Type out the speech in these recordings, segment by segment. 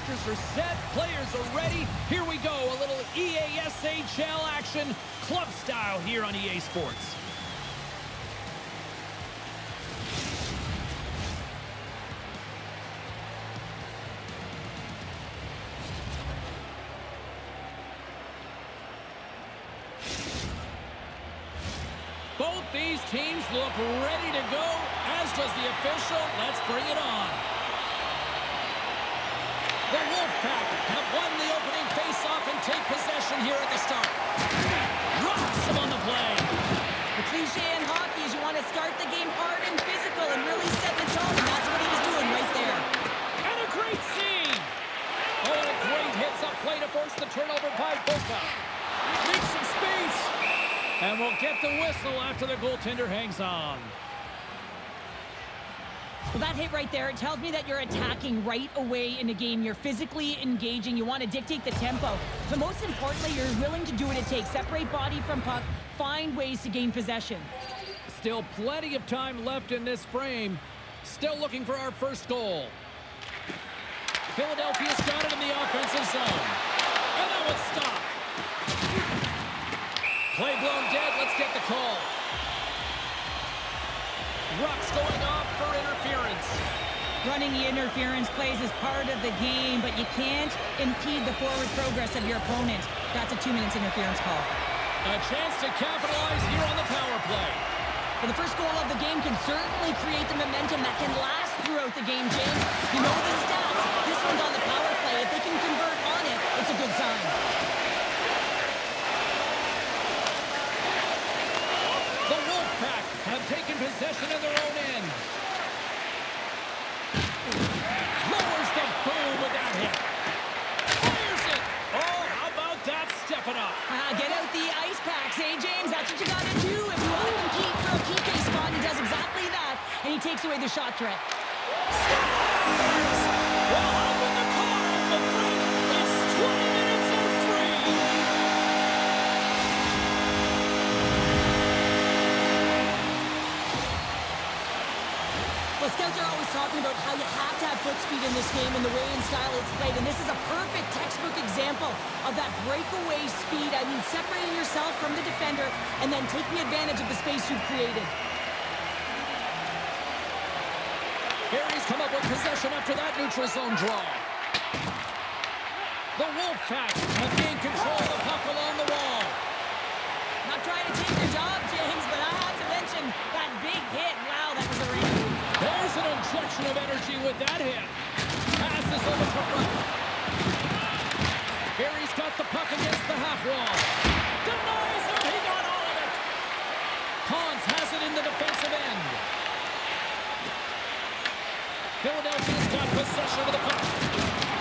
Broadcasters are set. Players are ready. Here we go. A little EASHL action, club style here on EA Sports. Both these teams look ready to go, as does the official. Let's bring it on. The Wolfpack have won the opening face-off and take possession here at the start. Rocks them on the play. The cliche in hockey is you want to start the game hard and physical and really set the tone, and that's what he was doing right there. And a great save. Oh, a great hits up play to force the turnover by Boca. Makes some space. And we'll get the whistle after the goaltender hangs on. Well, that hit right there, it tells me that you're attacking right away in the game. You're physically engaging. You want to dictate the tempo. But most importantly, you're willing to do what it takes. Separate body from puck. Find ways to gain possession. Still plenty of time left in this frame. Still looking for our first goal. Philadelphia's got it in the offensive zone. And that one's stopped. Play blown dead. Let's get the call. Ruck's going off for interference. Running the interference plays is part of the game, but you can't impede the forward progress of your opponent. That's a 2 minutes interference call. A chance to capitalize here on the power play. Well, the first goal of the game can certainly create the momentum that can last throughout the game, James. You know the stats. This one's on the power play. If they can convert on it, it's a good sign. The Wolfpack have taken possession of their own end. Lowers the boom with that hit. Fires it. Oh, how about that stepping up? Get out the ice packs, hey, James? That's what you got to do if you want to compete for a PK spot. He does exactly that, and he takes away the shot threat. Scores! Well, hop in the car, Uncle Frank. It's 20 minutes and free. Well, scouts are always talking about how you have to have foot speed in this game and the way and style it's played, and this is a perfect textbook example of that breakaway speed. I mean, separating yourself from the defender and then taking advantage of the space you've created. Harry's come up with possession after that neutral zone draw. The Wolfpack have gained control of the puck along the wall. Not trying to take your job, James, but I have to mention that big hit. Wow, that was a rain. There's an injection of energy with that hit. Passes over to right. Harry's got the puck against the half wall. Denies him. He got all of it. Hans has it in the defensive end. Philadelphia's got possession of the puck.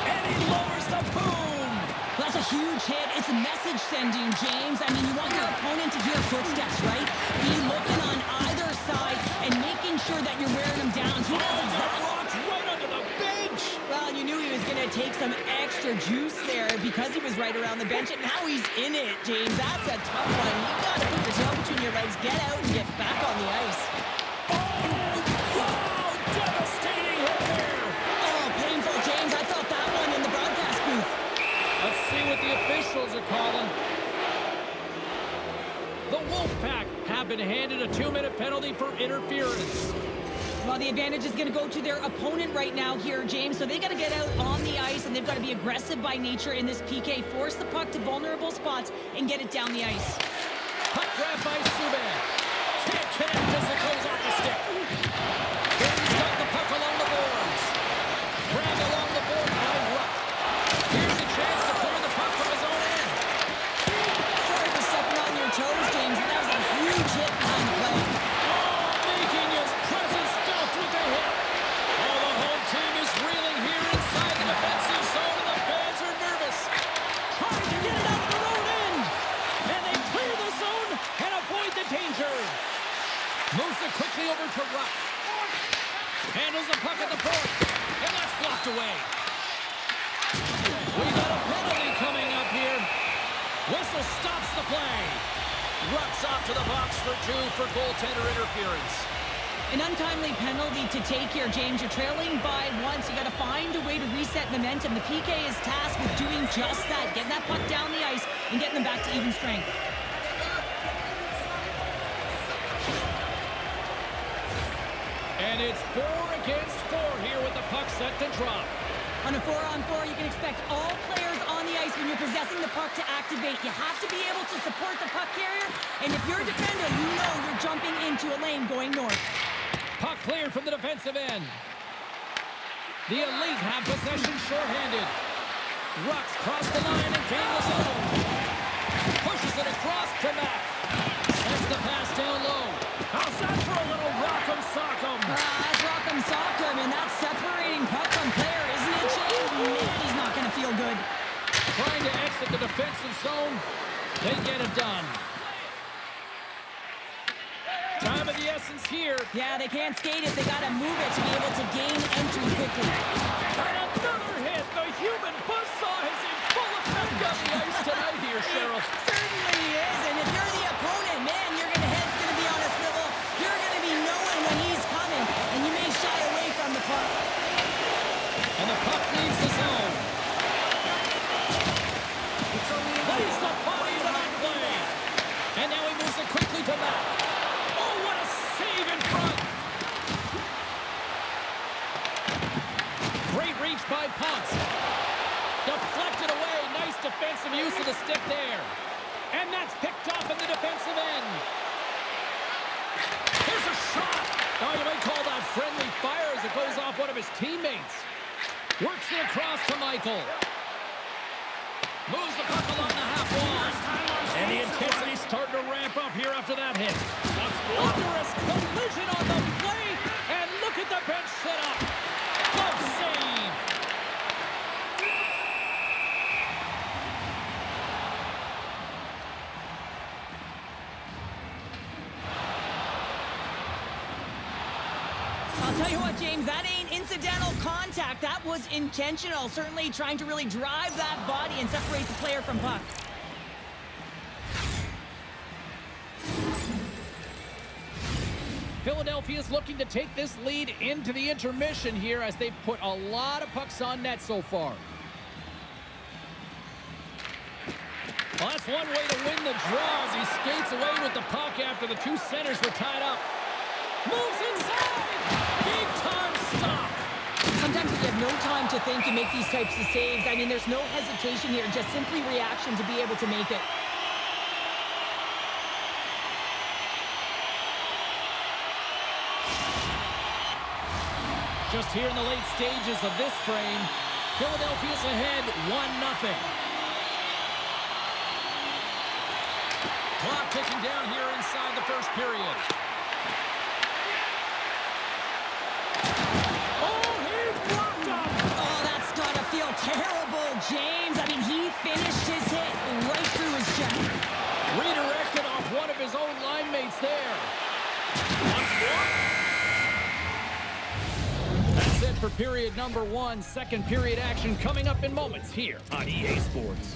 And he lowers the boom. That's a huge hit. It's message sending, James. I mean, you want your opponent to hear footsteps, right? Be looking on either side and making sure that you're wearing them down. He does exactly. Right under the bench. Well, you knew he was going to take some extra juice there because he was right around the bench, and now he's in it, James. That's a tough one. You got to put your tail between your legs, get out, and get back on the ice. Oh, wow! Devastating hit there. Oh, painful, James. I felt that one in the broadcast booth. Let's see what the officials are calling. The Wolfpack have been handed a 2-minute penalty for interference. Well, the advantage is going to go to their opponent right now here, James. So they got to get out on the ice, and they've got to be aggressive by nature in this PK. Force the puck to vulnerable spots and get it down the ice. Puck grab by Subban. Can't connect as it goes off the stick. He's got the puck along the boards. Grabbed along the board by Ruck. Here's a chance to clear the puck from his own end. Sorry for stepping on your toes, James, but that was a huge hit behind the play. Making his presence felt with the hit. Oh, the home team is reeling here inside the defensive zone, and the fans are nervous. Trying to get it out their own end. And they clear the zone and avoid the danger. Moves it quickly over to Ruck. Handles the puck at the point. And that's blocked away. We got a penalty coming up here. Whistle stops the play. Ruck's off to the box for 2 for goaltender interference. An untimely penalty to take here, James. You're trailing by once. You got to find a way to reset momentum. The PK is tasked with doing just that, getting that puck down the ice and getting them back to even strength. And it's 4 against 4 here with the puck set to drop. On a 4-on-4, you can expect all players on the ice when you're possessing the puck to activate. You have to be able to support the puck carrier, and if you're a defender, you know you're jumping into a lane going north. Puck cleared from the defensive end. The Elite have possession shorthanded. Rucks cross the line and gain the zone. Pushes it across to Matt. Sends the pass down low. How's that for a little rock'em sock'em? That's rock'em sock'em, and that's separating puck from player, isn't it, James? Man, he's not going to feel good. Trying to exit the defensive zone. They get it done. Time of the essence here. Yeah, they can't skate it. They got to move it to be able to gain entry quickly. And another hit. The human buzzsaw is in full effect on the ice tonight here, Cheryl. Certainly is, and if you're the opponent, man, your head's going to be on a swivel. You're going to be knowing when he's coming, and you may shy away from the puck. And the puck leaves the zone. Plays the body of the net play. And now he moves it quickly to Matt. Oh, what a save in front. Great reach by Ponce. Deflected away. Nice defensive use of the stick there. And that's picked off in the defensive end. Here's a shot. Oh, you might call that friendly fire as it goes off one of his teammates. Works it across to Michael. Moves the puck along the half wall. And the intensity's starting to ramp up here after that hit. Thunderous collision on the play. And look at the bench set up. Glove save. I'll tell you what, James, that ain't incidental contact. That was intentional. Certainly trying to really drive that body and separate the player from puck. Philadelphia's looking to take this lead into the intermission here as they've put a lot of pucks on net so far. Well, that's one way to win the draw as he skates away with the puck after the two centers were tied up. Moves inside! Big time stop! Sometimes if you have no time to think, you make these types of saves. I mean, there's no hesitation here, just simply reaction to be able to make it. Just here in the late stages of this frame, Philadelphia's ahead 1-0. Clock ticking down here inside the first period. Oh, he blocked up! Oh, that's gotta feel terrible, James. I mean, he finished his hit right through his chest. Redirected off one of his own line mates there. That's it for period number 1. Second period action coming up in moments here on EA Sports.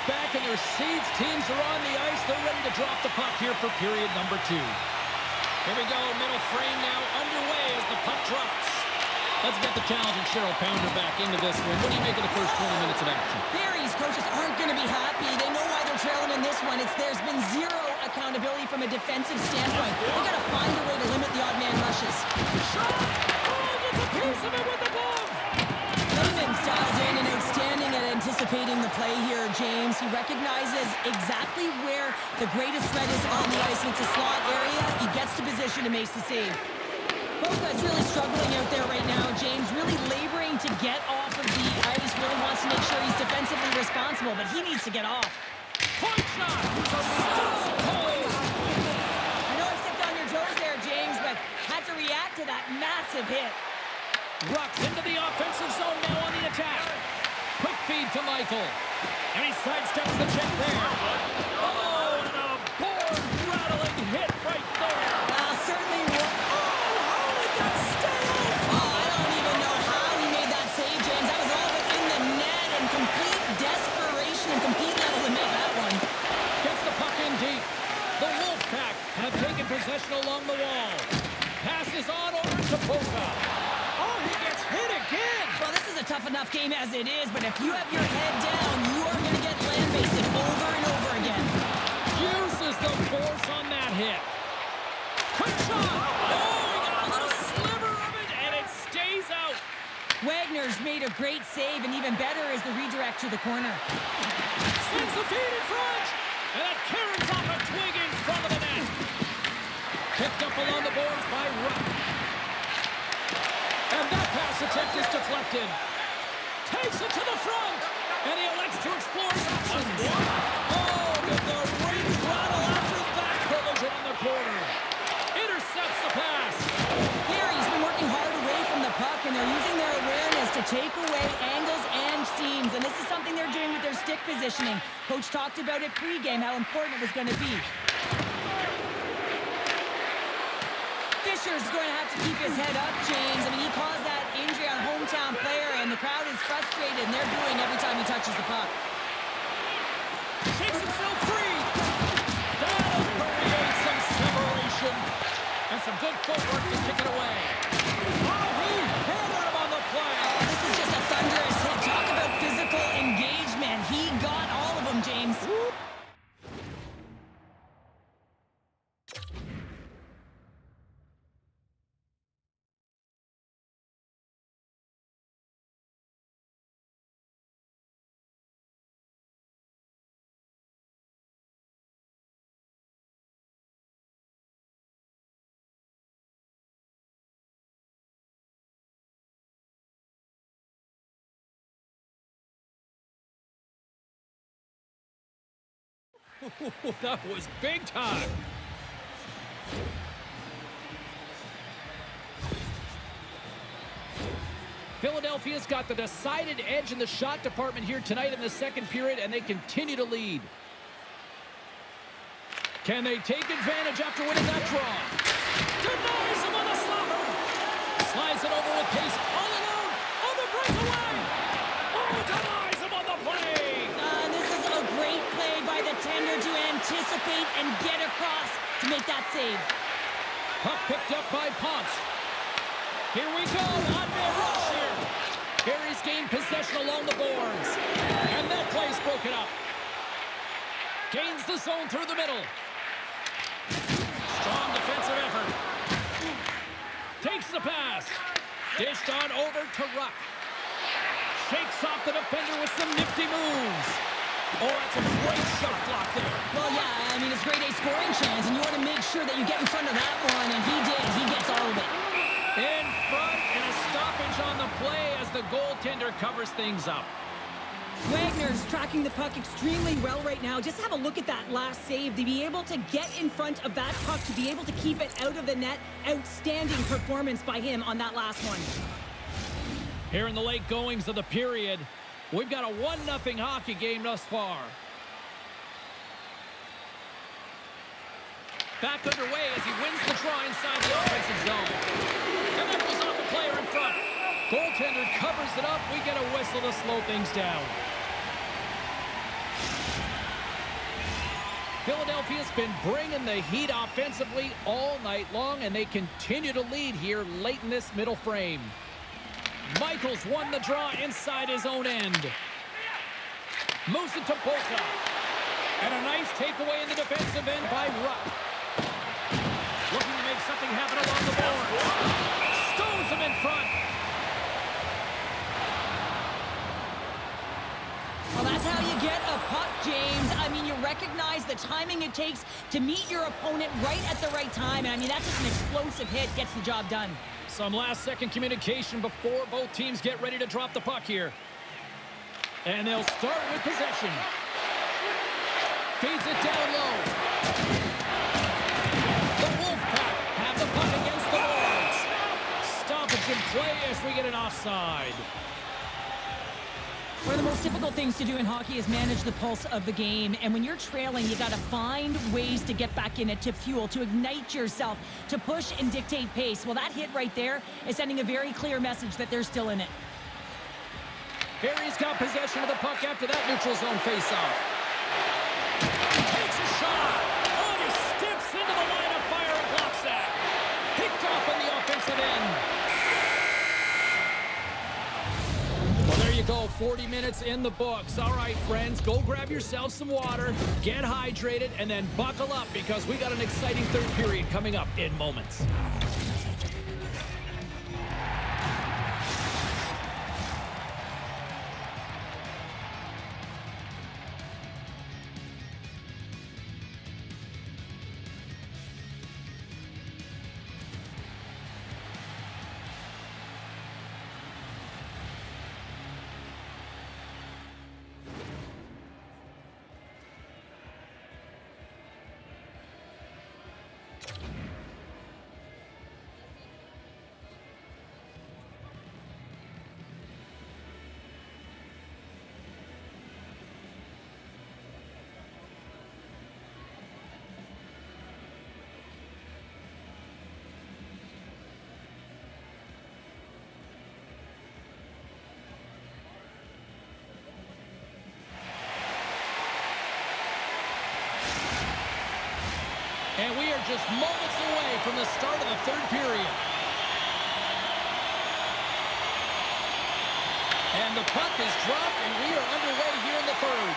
back in their seats. Teams are on the ice. They're ready to drop the puck here for period number 2. Here we go. Middle frame now underway as the puck drops. Let's get the talented Cheryl Pounder back into this one. What do you make of the first 20 minutes of action? Barry's coaches aren't going to be happy. They know why they're trailing in this one. There's been zero accountability from a defensive standpoint. They've got to find a way to limit the odd man rushes. Shot! Oh, gets a piece of it with the glove! Layman's dialed in and outstanding at anticipating the play here, James. He recognizes exactly where the greatest threat is on the ice. It's a slot area. He gets to position and makes the save. Boca's really struggling out there right now, James. Really laboring to get off of the ice. Really wants to make sure he's defensively responsible, but he needs to get off. Point shot! I know I stepped on your toes there, James, but had to react to that massive hit. Rucks into the offensive zone now on the attack. Quick feed to Michael. And he sidesteps the check there. Oh, and a board-rattling hit right there. Certainly. How did that stay out? I don't even know how he made that save, James. That was all within the net and complete desperation and complete level to make that one. Gets the puck in deep. The Wolfpack have taken possession along the wall. Passes on over to Boca. Oh, he gets hit again. Well, this is a tough enough game as it is, but if you have your head down, you are going to get land-based over and over again. Uses the force on that hit. Quick shot! Oh, he got a little sliver of it, and it stays out. Wagner's made a great save, and even better is the redirect to the corner. Sends the feed in front, and that carries off a twig in front of the net. Picked up along the boards by Ruck. And that pass attempt is deflected. Takes it to the front, and he elects to explore his options. Oh, did the rings rattle after that collision in the corner. Intercepts the pass. Gary's been working hard away from the puck, and they're using their awareness to take away angles and seams, and this is something they're doing with their stick positioning. Coach talked about it pregame, how important it was going to be. Fisher's going to have to keep his head up, James. I mean, he caused that injury on a hometown player, and the crowd is frustrated, and they're booing every time he touches the puck. Takes himself free. That'll create some separation. And some good footwork to kick it away. Oh, he hammered him on the play. Oh, this is just a thunderous hit. Talk about physical engagement. He got all of them, James. That was big time. Philadelphia's got the decided edge in the shot department here tonight in the second period, and they continue to lead. Can they take advantage after winning that draw? Denies him on the slapper. Slides it over with pace all alone on the breakaway. Oh, denies him on the play. This is a great play by the tender to anticipate and get across to make that save. Puck picked up by Ponce. Here we go. On-man rush here. Barry's gained possession along the boards. And that play's broken up. Gains the zone through the middle. Strong defensive effort. Takes the pass. Dished on over to Ruck. Shakes off the defender with some nifty moves. Oh, that's a great shot block there. Well, yeah, I mean, it's grade A scoring chance, and you want to make sure that you get in front of that one, and he did. He gets all of it. In front, and a stoppage on the play as the goaltender covers things up. Wagner's tracking the puck extremely well right now. Just have a look at that last save. To be able to get in front of that puck, to be able to keep it out of the net, outstanding performance by him on that last one. Here in the late goings of the period, we've got a 1-0 hockey game thus far. Back underway as he wins the draw inside the offensive zone. And that goes off a player in front. Goaltender covers it up. We get a whistle to slow things down. Philadelphia's been bringing the heat offensively all night long, and they continue to lead here late in this middle frame. Michaels won the draw inside his own end. Moves it to Boca. And a nice takeaway in the defensive end by Rupp. Looking to make something happen along the boards. Stones him in front. Well, that's how you get a puck, James. I mean, you recognize the timing it takes to meet your opponent right at the right time. And I mean, that's just an explosive hit, gets the job done. Some last-second communication before both teams get ready to drop the puck here. And they'll start with possession. Feeds it down low. The Wolfpack have the puck against the boards. Stoppage in play as we get an offside. One of the most difficult things to do in hockey is manage the pulse of the game. And when you're trailing, you got to find ways to get back in it, to fuel, to ignite yourself, to push and dictate pace. Well, that hit right there is sending a very clear message that they're still in it. Harry's got possession of the puck after that neutral zone faceoff. Takes a shot. Oh, and he steps into the line of fire and blocks that. Picked off on the offensive end. Well, there you go. 40 minutes in the books. All right, friends, go grab yourself some water, get hydrated, and then buckle up because we got an exciting third period coming up in moments. And we are just moments away from the start of the third period. And the puck is dropped, and we are underway here in the third.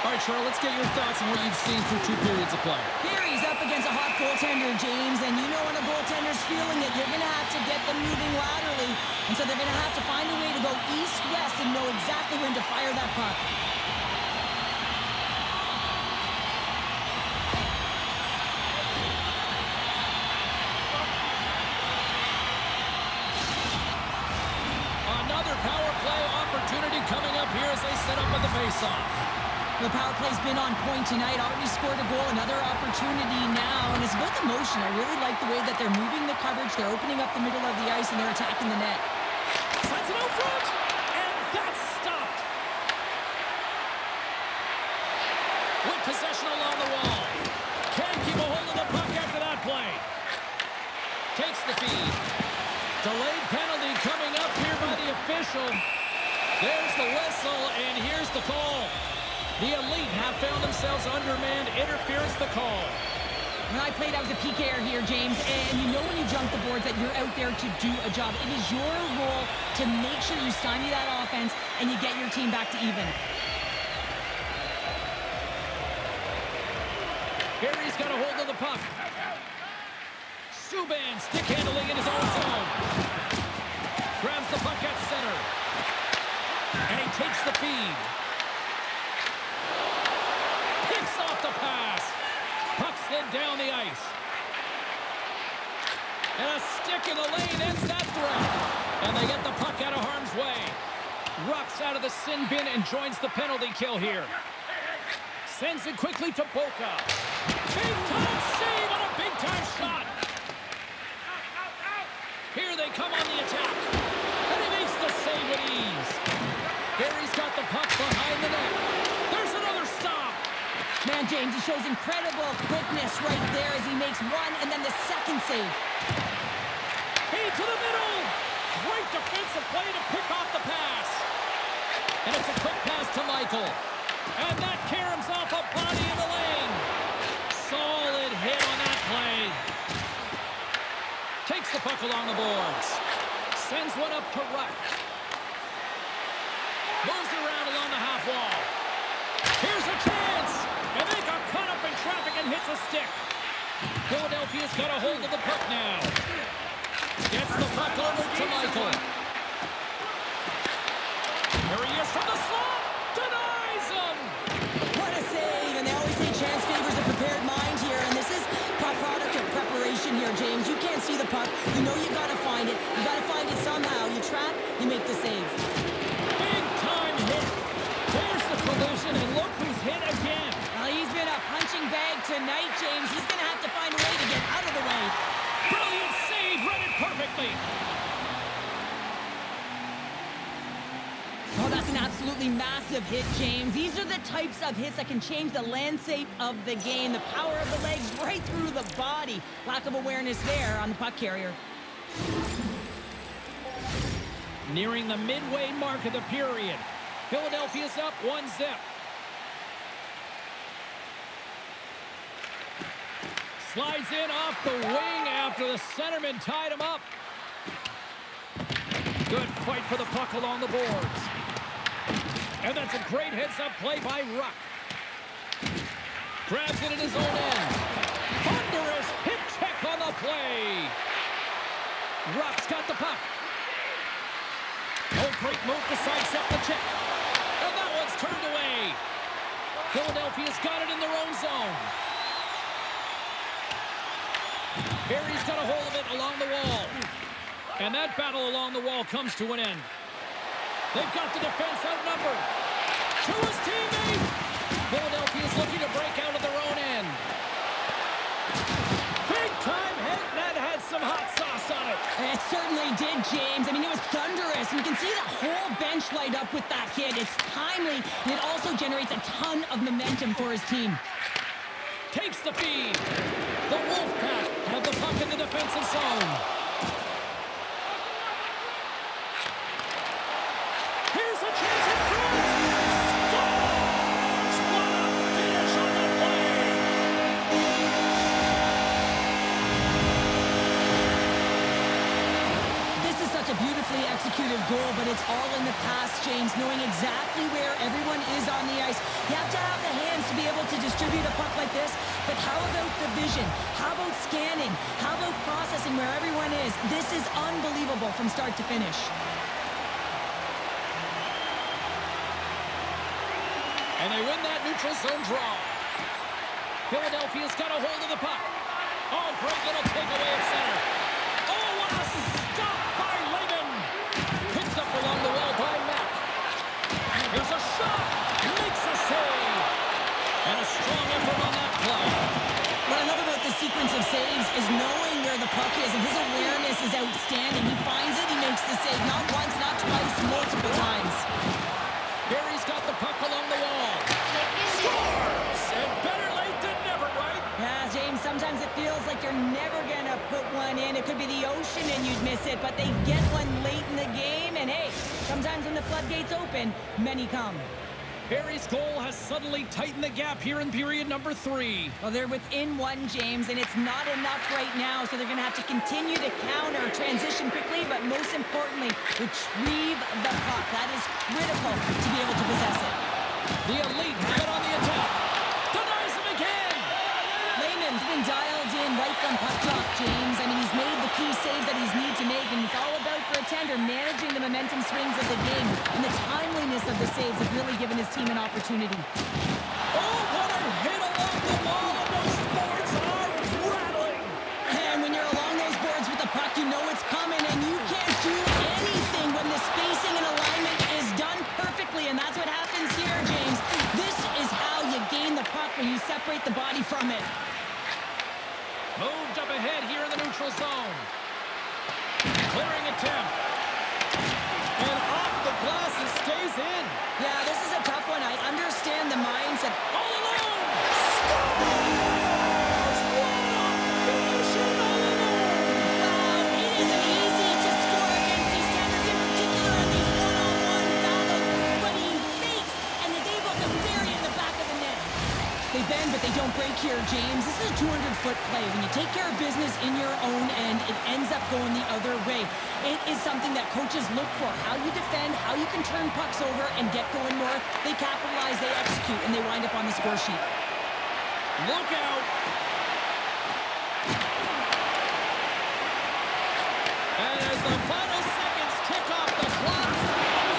All right, Charles, let's get your thoughts on what you've seen through 2 periods of play. Here he's up against a hot goaltender, James, and you know when a goaltender's feeling it, you're going to have to get them moving laterally. And so they're going to have to find a way to go east-west and know exactly when to fire that puck. Coming up here as they set up with the faceoff. The power play's been on point tonight. Already scored a goal. Another opportunity now. And it's about the motion. I really like the way that they're moving the coverage. They're opening up the middle of the ice and they're attacking the net. Sends it out front. And that's stopped. With possession along the wall. Can't keep a hold of the puck after that play. Takes the feed. Delayed penalty coming up here by the official. There's the whistle, and here's the call. The Elite have found themselves undermanned. Interference the call. When I played, I was a PKer here, James, and you know when you jump the boards that you're out there to do a job. It is your role to make sure you stymie that offense and you get your team back to even. Harry's got a hold of the puck. Subban stick handling in his own zone. Grabs the puck at center. And he takes the feed. Picks off the pass. Puck slid down the ice. And a stick in the lane ends that threat. And they get the puck out of harm's way. Rocks out of the sin bin and joins the penalty kill here. Sends it quickly to Boca. Big-time save on a big-time shot. Here they come on the attack. And he makes the save with ease. Harry's got the puck behind the net. There's another stop. Man, James, he shows incredible quickness right there as he makes one and then the second save. Feed to the middle. Great defensive play to pick off the pass. And it's a quick pass to Michael. And that caroms off a body in the lane. solid hit on that play. Takes the puck along the boards. Sends one up to Ruck. Moves around along the half wall. Here's a chance. And they got caught up in traffic and hits a stick. Philadelphia's got a hold of the puck now. Gets the puck over to Michael. There he is from the slot. Denies him. What a save. And they always say chance favors a prepared mind here. And this is a product of preparation here, James. You can't see the puck. You know you got to find it. You got to find it somehow. You trap, you make the save. Big time hit. There's the collision, and look who's hit again. Well, he's been a punching bag tonight, James. He's going to have to find a way to get out of the way. Brilliant save. Read it perfectly. Oh, that's an absolutely massive hit, James. These are the types of hits that can change the landscape of the game. The power of the legs right through the body. Lack of awareness there on the puck carrier. Nearing the midway mark of the period. Philadelphia's up 1-0. Slides in off the wing after the centerman tied him up. Good fight for the puck along the boards. And that's a great heads-up play by Ruck. Grabs it in his own end. Thunderous hip check on the play. Ruck's got the puck. Oh, great move to sidestep the check. And that one's turned away. Philadelphia's got it in their own zone. Barry's got a hold of it along the wall. And that battle along the wall comes to an end. They've got the defense outnumbered. To his teammate. Philadelphia's looking to break out of their own end. Big time hit. That had some hot sauce on it. It certainly did, James. I mean, it was thunderous. And you can see the whole bench light up with that hit. It's timely, and it also generates a ton of momentum for his team. Takes the feed. The Wolfpack have the puck in the defensive zone. Here's a chance in front. Scores! What a finish on the play. This is such a beautifully executed goal, but it's all in the pass, James, knowing exactly where everyone is on the ice. You have to have the hands to be able to distribute a puck like this, but how about the vision? How about scanning? How about processing where everyone is? This is unbelievable from start to finish. And they win that neutral zone draw. Philadelphia's got a hold of the puck. Oh, great little takeaway at center. Oh, what a stop by Lehman. Picked up along the wall by Mack. Here's a shot. Makes a save. And a strong effort on that play. What I love about this sequence of saves is knowing where the puck is, and his awareness is outstanding. He finds it, he makes the save. Not once, not twice, multiple times. Barry's got the puck along the wall. Scores! And better late than never, right? Yeah, James, sometimes it feels like you're never going to put one in. It could be the ocean and you'd miss it, but they get one late in the game. And hey, sometimes when the floodgates open, many come. Barry's goal has suddenly tightened the gap here in period number 3. Well, they're within one, James, and it's not enough right now, so they're going to have to continue to counter, transition quickly, but most importantly, retrieve the puck. That is critical to be able to possess it. The Elite have it on the attack. Denies him again. Lehman's been dialed in right from puck drop, James. I mean, he's made the key saves that he's need to make, and it's all about for a tender managing the momentum swings of the game, and the timeliness of the saves have really given his team an opportunity. Oh, what a hit along the wall. Those boards are rattling. And when you're along those boards with the puck, you know it's coming, and you can't do anything when the spacing and alignment is done perfectly, and that's what happens here, James. This is how you gain the puck when you separate the body from it. Moved up ahead here in the neutral zone. Clearing attempt. And off the glass and stays in. Yeah, this is a tough one. I understand the mindset. All alone. Scores! What a finish all alone. Wow, it isn't easy to score against these standards, in particular in these one-on-one battles, but he fakes and is able to bury it in the back of the net. They bend bend, but they don't break here, James. This is a 200-foot play. When you take care of business in your own end, it ends up going the other way. It is something that coaches look for. How you defend, how you can turn pucks over and get going north. They capitalize, they execute, and they wind up on the score sheet. Look out! And as the final seconds tick off the clock,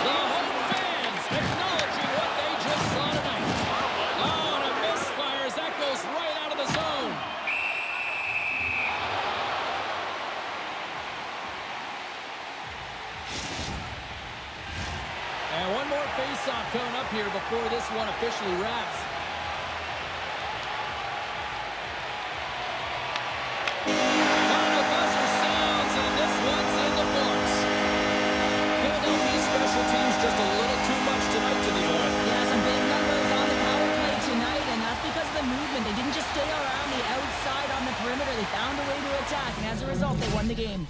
the home fans acknowledging what they just saw tonight. Oh, and a misfire as that goes right out of the zone. And one more face-off coming up here before this one officially wraps. Final buzzer sounds, and this one's in the books. Philadelphia special teams just a little too much tonight to deal with. Yeah, some big numbers on the power play tonight, and that's because of the movement. They didn't just stay around the outside on the perimeter. They found a way to attack, and as a result, they won the game.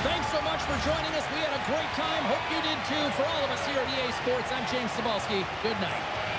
Thanks so much for joining us. We had a great time. Hope you did too. For all of us here at EA Sports, I'm James Cebulski. Good night.